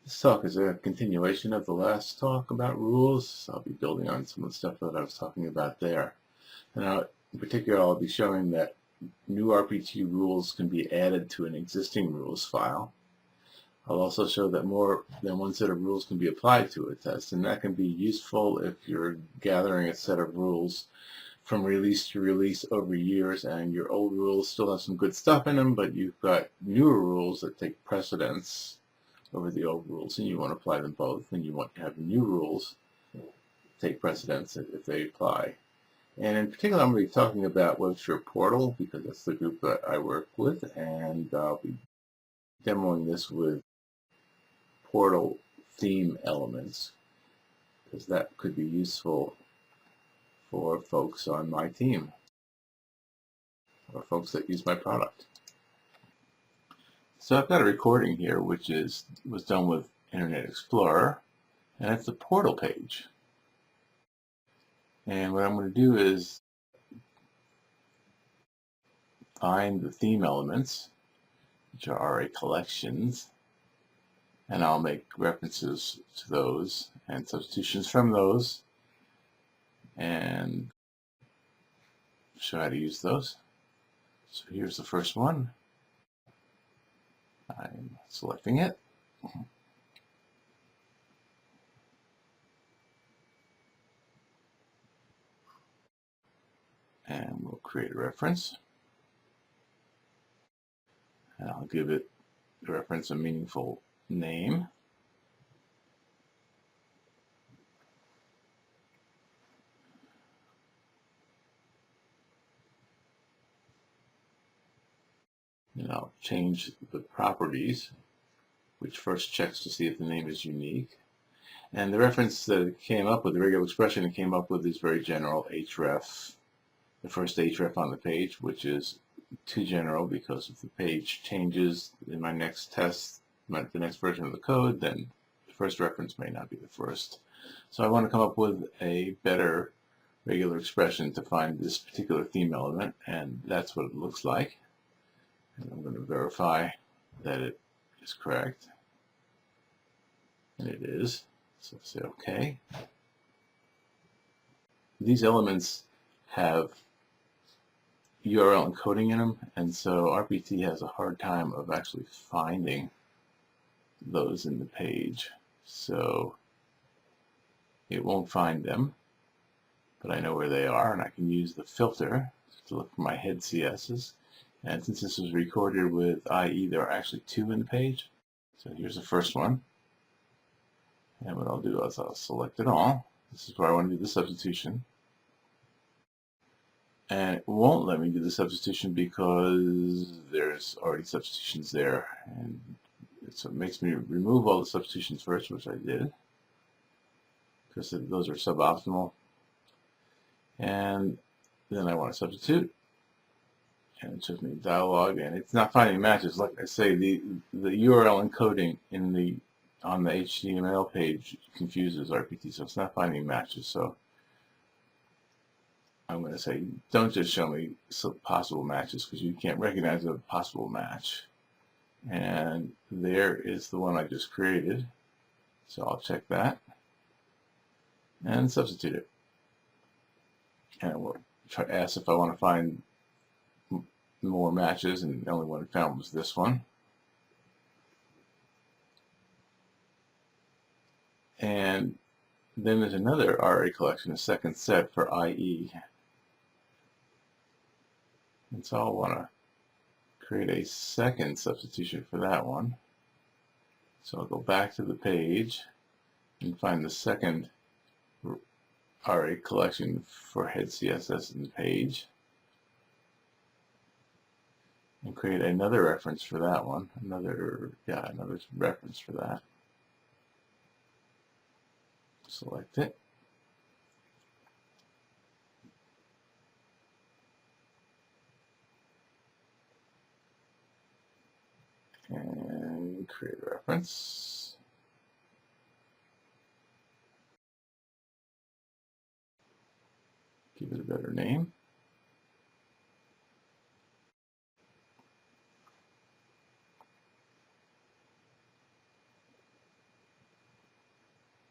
This talk is a continuation of the last talk about rules. I'll be building on some of the stuff that I was talking about there. And in particular, I'll be showing that new RPT rules can be added to an existing rules file. I'll also show that more than one set of rules can be applied to a test, and that can be useful if you're gathering a set of rules from release to release over years, and your old rules still have some good stuff in them, but you've got newer rules that take precedence over the old rules, and you want to apply them both, and you want to have new rules take precedence if they apply. And in particular, I'm going to be talking about WebSphere-Portal because that's the group that I work with, and I'll be demoing this with Portal theme elements because that could be useful for folks on my team or folks that use my product. So I've got a recording here which was done with Internet Explorer, and it's the Portal page. And what I'm going to do is find the theme elements, which are array collections, and I'll make references to those and substitutions from those and show how to use those. So here's the first one. I'm selecting it. And we'll create a reference. And I'll give it the reference a meaningful name. And I'll change the properties, which first checks to see if the name is unique. And the reference that it came up with, the regular expression it came up with, is very general, href, the first href on the page, which is too general because if the page changes in my next test, the next version of the code, then the first reference may not be the first. So I want to come up with a better regular expression to find this particular theme element, and that's what it looks like. And I'm going to verify that it is correct. And it is. So say OK. These elements have URL encoding in them, and so RPT has a hard time of actually finding those in the page. So it won't find them, but I know where they are, and I can use the filter to look for my head CSs. And since this was recorded with IE, there are actually two in the page. So here's the first one. And what I'll do is I'll select it all. This is where I want to do the substitution. And it won't let me do the substitution because there's already substitutions there. And so it makes me remove all the substitutions first, which I did, because those are suboptimal. And then I want to substitute. And it shows me a dialog, and it's not finding matches. Like I say, the URL encoding on the HTML page confuses RPT, so it's not finding matches. So I'm going to say, don't just show me possible matches because you can't recognize a possible match. And there is the one I just created. So I'll check that and substitute it. And we'll try to ask if I want to find more matches, and the only one I found was this one. And then there's another array collection, a second set for IE. And so I'll want to create a second substitution for that one. So I'll go back to the page and find the second array collection for head CSS in the page. And create another reference for that one, another reference for that. Select it. And create a reference. Give it a better name.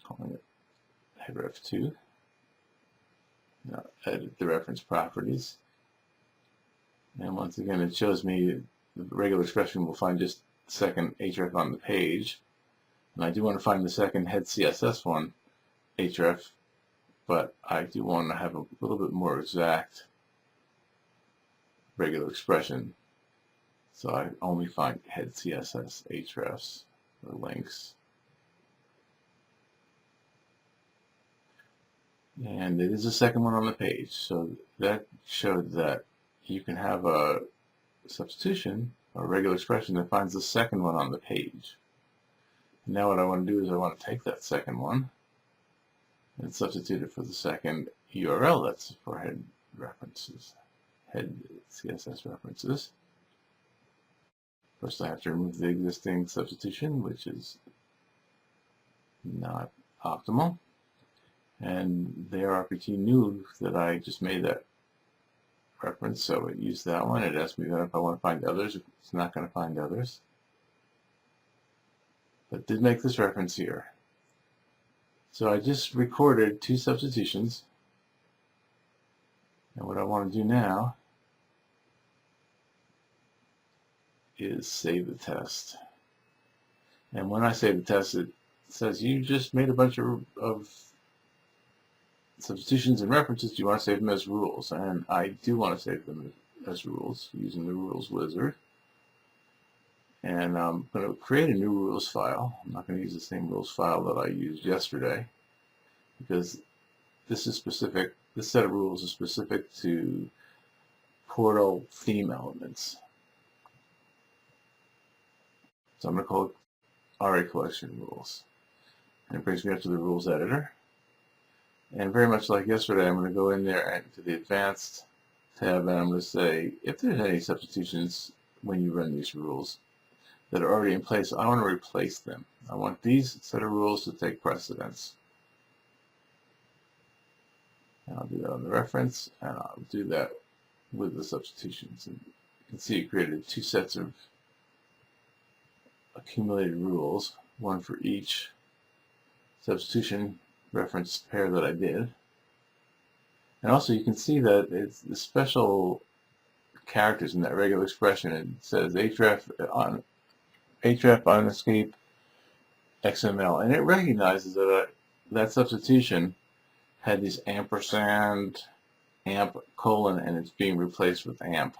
calling it href2. Now edit the reference properties. And once again, it shows me the regular expression will find just the second href on the page. And I do want to find the second head CSS one, href, but I do want to have a little bit more exact regular expression. So I only find head CSS hrefs or links. And it is the second one on the page. So that showed that you can have a substitution or a regular expression that finds the second one on the page. And now what I want to do is I want to take that second one and substitute it for the second URL that's for head references, head CSS references. First I have to remove the existing substitution, which is not optimal. And the RPT knew that I just made that reference, so it used that one. It asked me then if I want to find others. It's not going to find others. But it did make this reference here. So I just recorded two substitutions. And what I want to do now is save the test. And when I save the test, it says you just made a bunch of substitutions and references. Do you want to save them as rules? And I do want to save them as rules using the rules wizard. And I'm going to create a new rules file. I'm not going to use the same rules file that I used yesterday because this is specific. This set of rules is specific to portal theme elements. So I'm going to call it RA collection rules. And it brings me up to the rules editor. And very much like yesterday, I'm going to go in there and to the advanced tab, and I'm going to say if there's any substitutions when you run these rules that are already in place, I want to replace them. I want these set of rules to take precedence. And I'll do that on the reference, and I'll do that with the substitutions. And you can see it created two sets of accumulated rules, one for each substitution reference pair that I did. And also you can see that it's the special characters in that regular expression. It says href on escape XML, and it recognizes that that substitution had these ampersand, amp, colon, and it's being replaced with amp.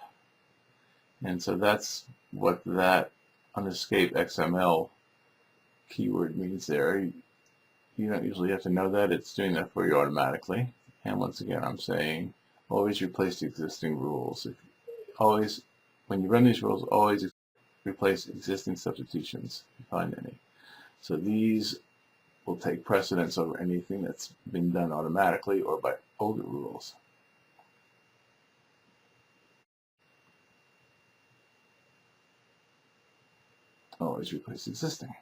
And so that's what that unescape XML keyword means there. You don't usually have to know that. It's doing that for you automatically. And once again, I'm saying always replace existing rules. Always, when you run these rules, always replace existing substitutions if you find any. So these will take precedence over anything that's been done automatically or by older rules. Always replace existing.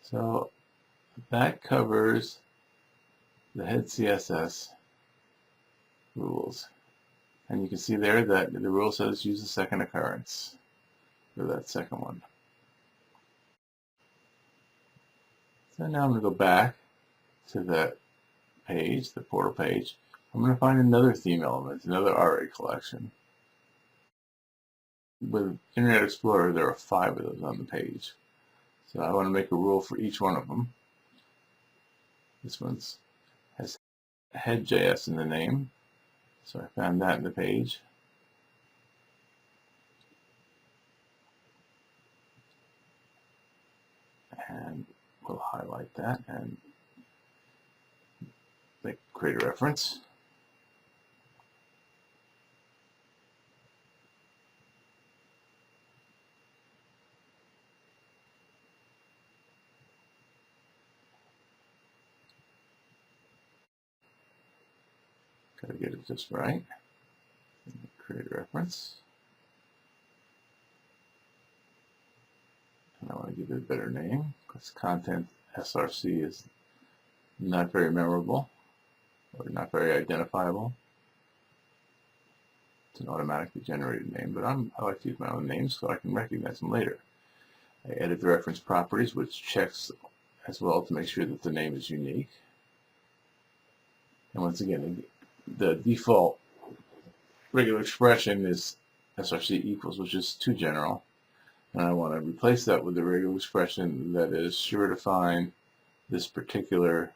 So that covers the head CSS rules. And you can see there that the rule says use the second occurrence for that second one. So now I'm going to go back to that page, the portal page. I'm going to find another theme element, another RA collection. With Internet Explorer, there are 5 of those on the page. So I want to make a rule for each one of them. This one has head.js in the name. So I found that in the page. And we'll highlight that and create a reference. Got to get it just right. Create a reference. And I want to give it a better name because content SRC is not very memorable or not very identifiable. It's an automatically generated name, but I like to use my own names so I can recognize them later. I edit the reference properties, which checks as well to make sure that the name is unique. And once again, the default regular expression is src equals, which is too general. And I want to replace that with a regular expression that is sure to find this particular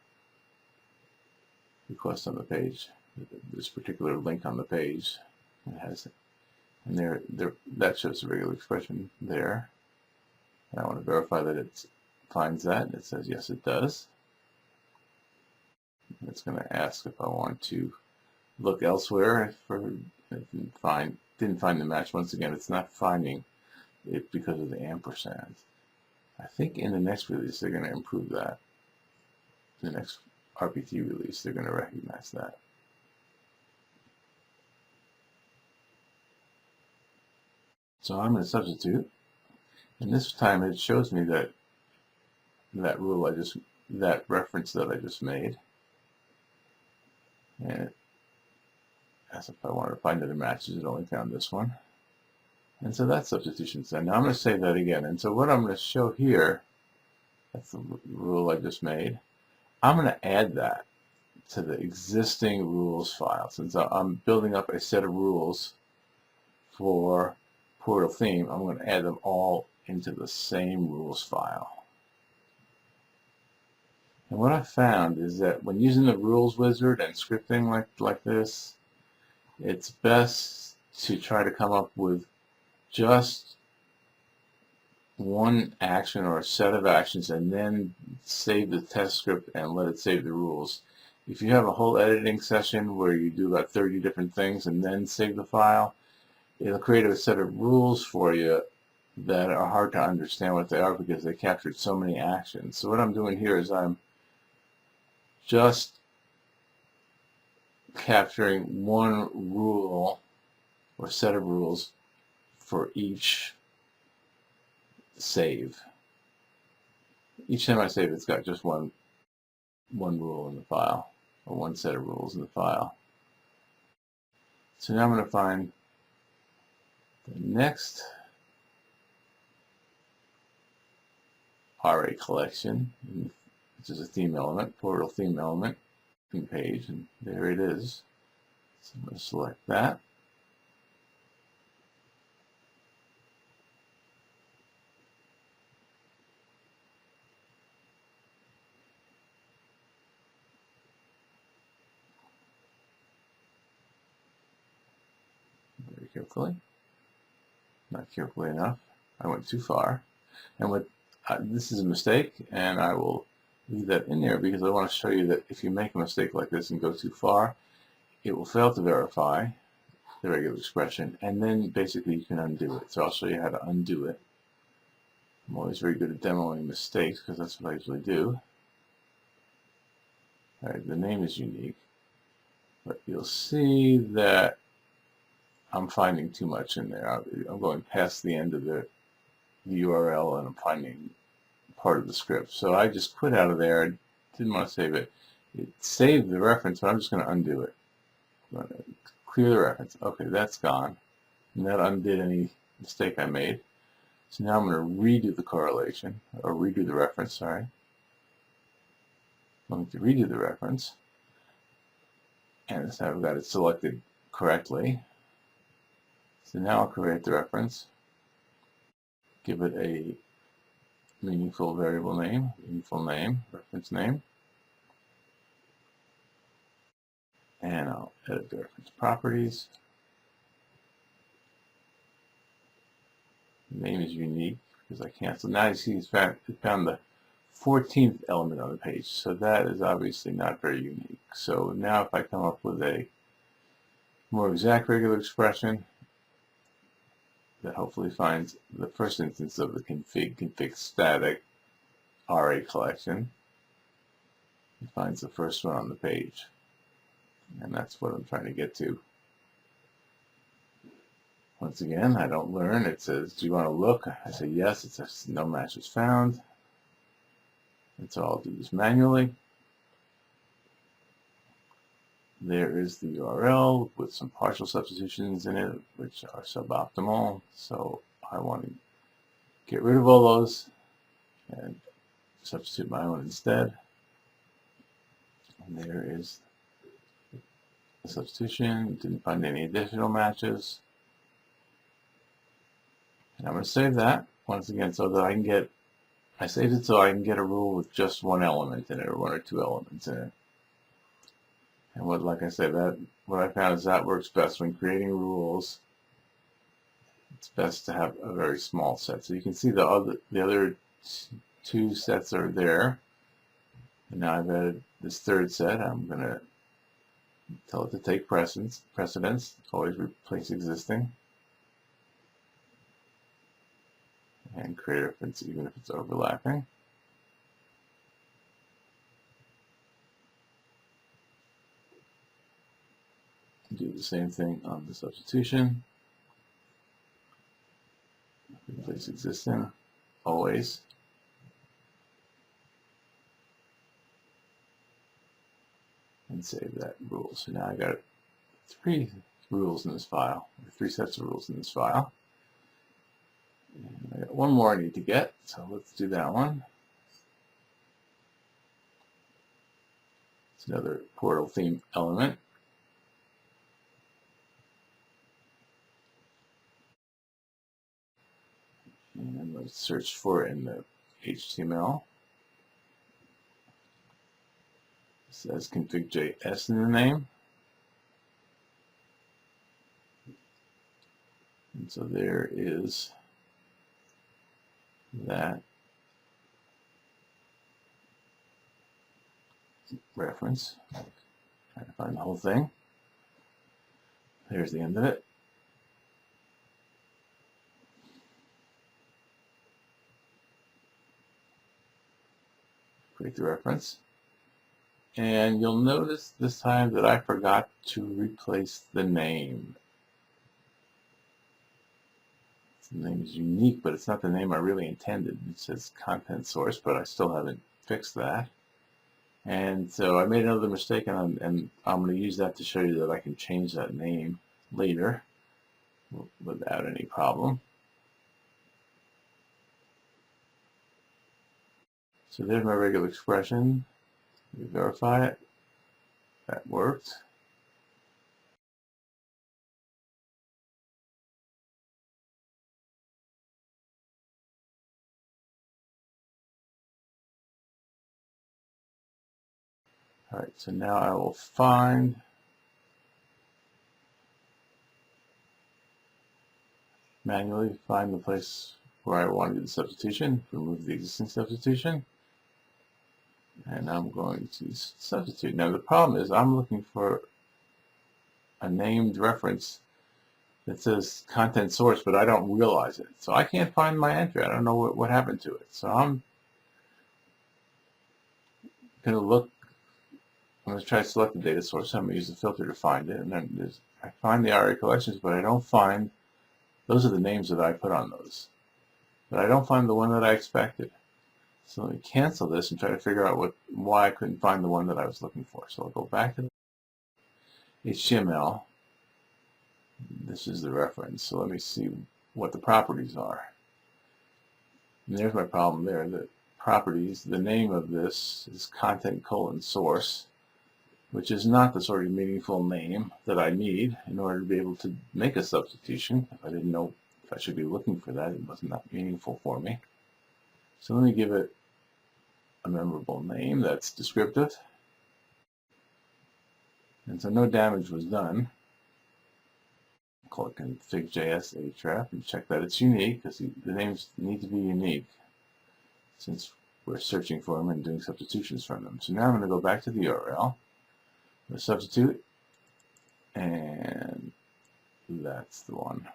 request on the page, this particular link on the page. It has, and there that shows the regular expression there. And I want to verify that it finds that, and it says yes, it does. It's going to ask if I want to look elsewhere for didn't find the match. Once again, it's not finding it because of the ampersand. I think in the next release they're going to improve that. The next RPT release, they're going to recognize that. So I'm going to substitute, and this time it shows me that that reference that I just made, and as if I wanted to find other matches, it only found this one. And so that's substitution's done. Now I'm going to say that again. And so what I'm going to show here, that's the rule I just made. I'm going to add that to the existing rules file. Since I'm building up a set of rules for Portal theme, I'm going to add them all into the same rules file. And what I found is that when using the rules wizard and scripting like this, it's best to try to come up with just one action or a set of actions and then save the test script and let it save the rules. If you have a whole editing session where you do about 30 different things and then save the file, it'll create a set of rules for you that are hard to understand what they are because they captured so many actions. So what I'm doing here is I'm just capturing one rule or set of rules for each save. Each time I save, it's got just one rule in the file, or one set of rules in the file. So now I'm going to find the next array collection, which is a theme element, Portal theme element, theme page, and there it is. So I'm going to select that. Very carefully. Not carefully enough. I went too far. And this is a mistake, and I will leave that in there because I want to show you that if you make a mistake like this and go too far, it will fail to verify the regular expression, and then basically you can undo it. So I'll show you how to undo it. I'm always very good at demoing mistakes because that's what I usually do. Alright, the name is unique, but you'll see that I'm finding too much in there. I'm going past the end of the URL and I'm finding part of the script. So I just quit out of there. I didn't want to save it. It saved the reference, but I'm just going to undo it. I'm going to clear the reference. Okay, that's gone. And that undid any mistake I made. So now I'm going to redo the correlation, or redo the reference, sorry. I'm going to redo the reference. And this time I've got it selected correctly. So now I'll create the reference, give it a meaningful variable name, reference name, and I'll edit the reference properties. The name is unique because I canceled. Now you see it found the 14th element on the page, so that is obviously not very unique. So now if I come up with a more exact regular expression that hopefully finds the first instance of the config static array collection, it finds the first one on the page, and that's what I'm trying to get to. Once again, I don't learn. It says, do you want to look? I say yes. It says no match was found. And so I'll do this manually. There is the URL with some partial substitutions in it, which are suboptimal. So I want to get rid of all those and substitute my own instead. And there is the substitution. Didn't find any additional matches. And I'm going to save that once again so that I can get, I saved it so I can get a rule with just one element in it, or one or two elements in it. And what, like I said, what I found is that works best when creating rules. It's best to have a very small set. So you can see the other two sets are there. And now I've added this third set. I'm going to tell it to take precedence. Always replace existing. And create a reference even if it's overlapping. Do the same thing on the substitution. Replace existing, always. And save that rule. So now I got 3 rules in this file, or 3 sets of rules in this file. And I got one more I need to get, so let's do that one. It's another portal theme element. And let's search for it in the HTML. It says config.js in the name. And so there is that reference. Trying to find the whole thing. There's the end of it. Create the reference. And you'll notice this time that I forgot to replace the name. The name is unique, but it's not the name I really intended. It says content source, but I still haven't fixed that. And so I made another mistake, and I'm going to use that to show you that I can change that name later without any problem. So there's my regular expression. We verify it. That worked. All right, so now I will manually find the place where I want to do the substitution, remove the existing substitution, and I'm going to substitute. Now the problem is I'm looking for a named reference that says content source, but I don't realize it. So I can't find my entry. I don't know what happened to it. So I'm going to try to select the data source. I'm going to use the filter to find it. And then I find the RA collections, but I don't find, those are the names that I put on those. But I don't find the one that I expected. So let me cancel this and try to figure out why I couldn't find the one that I was looking for. So I'll go back to the HTML. This is the reference. So let me see what the properties are. And there's my problem there. The properties, the name of this is content:source, which is not the sort of meaningful name that I need in order to be able to make a substitution. If I didn't know if I should be looking for that, it wasn't that meaningful for me. So let me give it a memorable name that's descriptive. And so no damage was done. Call it config.js href and check that it's unique, because the names need to be unique since we're searching for them and doing substitutions from them. So now I'm going to go back to the URL, the substitute, and that's the one.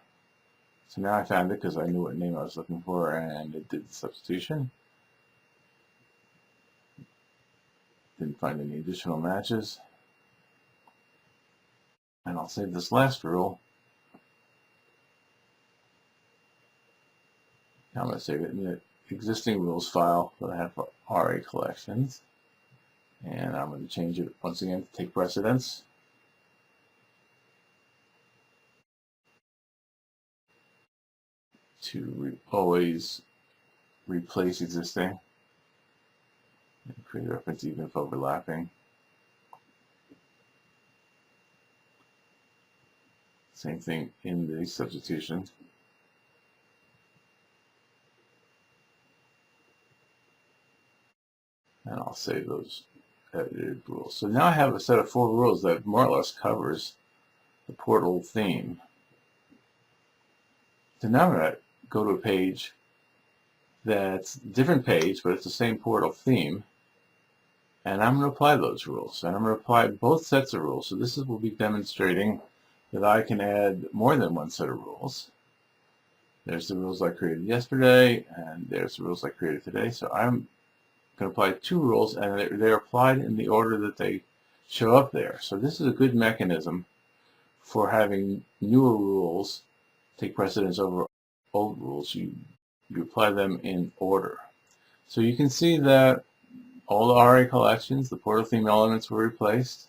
So now I found it because I knew what name I was looking for, and it did the substitution. Didn't find any additional matches. And I'll save this last rule. Now I'm going to save it in the existing rules file that I have for RA collections. And I'm going to change it once again to take precedence. To always replace existing and create a reference even if overlapping. Same thing in the substitution. And I'll save those edited rules. So now I have a set of 4 rules that more or less covers the portal theme. So now I'm going to go to a page that's a different page, but it's the same portal theme. And I'm going to apply those rules. And I'm going to apply both sets of rules. So this will be demonstrating that I can add more than one set of rules. There's the rules I created yesterday, and there's the rules I created today. So I'm going to apply 2 rules, and they're applied in the order that they show up there. So this is a good mechanism for having newer rules take precedence over old rules. You apply them in order. So you can see that all the RA collections, the portal theme elements were replaced,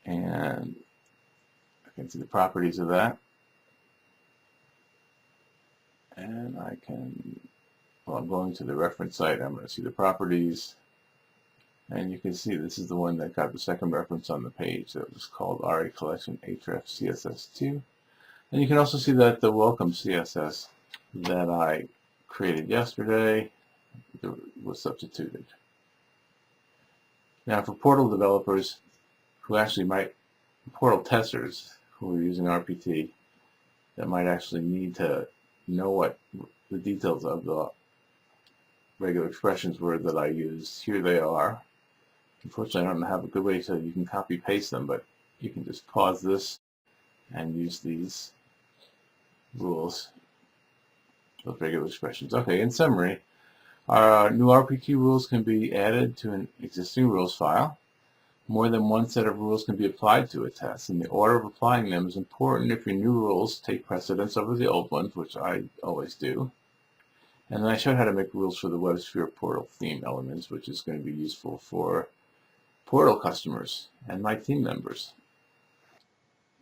and I can see the properties of that. And I can, well, I'm going to the reference site, I'm going to see the properties, and you can see this is the one that got the second reference on the page that was called RA collection href CSS2. And you can also see that the welcome CSS that I created yesterday was substituted. Now for portal developers who actually might, portal testers who are using RPT, that might actually need to know what the details of the regular expressions were that I used. Here they are. Unfortunately, I don't have a good way so you can copy paste them, but you can just pause this and use these rules, those regular expressions. Okay, in summary, our new RPT rules can be added to an existing rules file. More than one set of rules can be applied to a test, and the order of applying them is important if your new rules take precedence over the old ones, which I always do. And then I showed how to make rules for the WebSphere-Portal-theme elements, which is going to be useful for portal customers and my team members.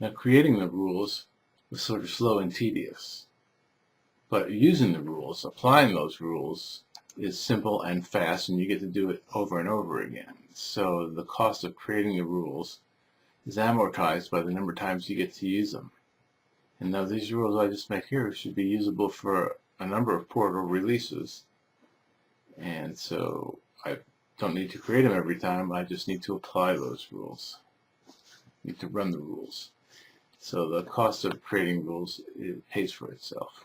Now, creating the rules was sort of slow and tedious, but using the rules, applying those rules, is simple and fast, and you get to do it over and over again. So the cost of creating the rules is amortized by the number of times you get to use them. And now these rules I just make here should be usable for a number of portal releases. And so I don't need to create them every time, I just need to apply those rules. I need to run the rules. So the cost of creating rules, it pays for itself.